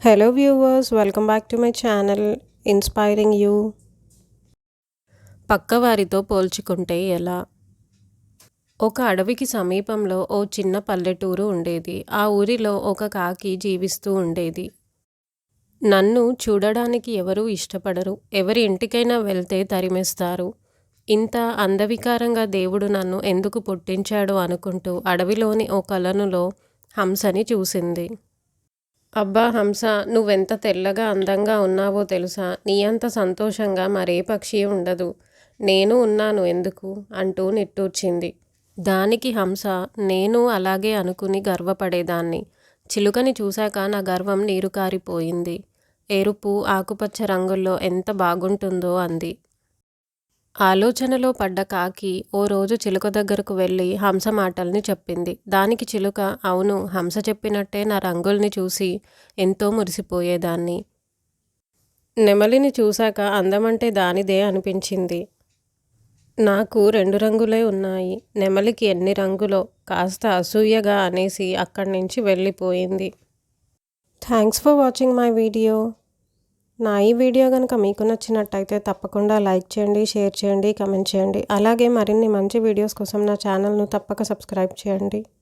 Hello viewers, welcome back to my channel Inspiring You. పక్కవారితో పోల్చుకుంటే ఎలా? ఒక అడవికి సమీపంలో ఓ చిన్న పల్లెటూరు ఉండేది. ఆ ఊరిలో ఒక కాకి జీవిస్తూ ఉండేది. నన్ను చూడడానికి ఎవరూ ఇష్టపడరు. ఎవరి ఇంటికైనా వెళ్తే తరిమేస్తారు. ఇంత అందవికారంగా దేవుడు నన్ను ఎందుకు పుట్టించాడు అనుకుంటూ అడవిలోని ఓ కొలనులో హంసని చూసింది. అబ్బా హంస, నువ్వెంత తెల్లగా అందంగా ఉన్నావో తెలుసా? నీ అంత సంతోషంగా మరే పక్షి ఉండదు. నేను ఉన్నాను ఎందుకు అంటూ నిట్టూర్చింది. దానికి హంస, నేను అలాగే అనుకుని గర్వపడేదాన్ని. చిలుకని చూశాక నా గర్వం నీరు కారిపోయింది. ఎరుపు ఆకుపచ్చ రంగుల్లో ఎంత బాగుంటుందో అంది. ఆలోచనలో పడ్డ కాకి ఓ రోజు చిలుక దగ్గరకు వెళ్ళి హంస మాటల్ని చెప్పింది. దానికి చిలుక, అవును, హంస చెప్పినట్టే నా రంగుల్ని చూసి ఎంతో మురిసిపోయేదాన్ని. నెమలిని చూశాక అందమంటే దానిదే అనిపించింది. నాకు 2 రంగులే ఉన్నాయి. నెమలికి ఎన్ని రంగులో కాస్త అసూయగా అనేసి అక్కడి నుంచి వెళ్ళిపోయింది. Thanks for watching my video. నా ఈ వీడియో కనుక మీకు నచ్చినట్టయితే తప్పకుండా లైక్ చేయండి, షేర్ చేయండి, కమెంట్ చేయండి. అలాగే మరిన్ని మంచి వీడియోస్ కోసం నా ఛానల్ను తప్పక సబ్స్క్రైబ్ చేయండి.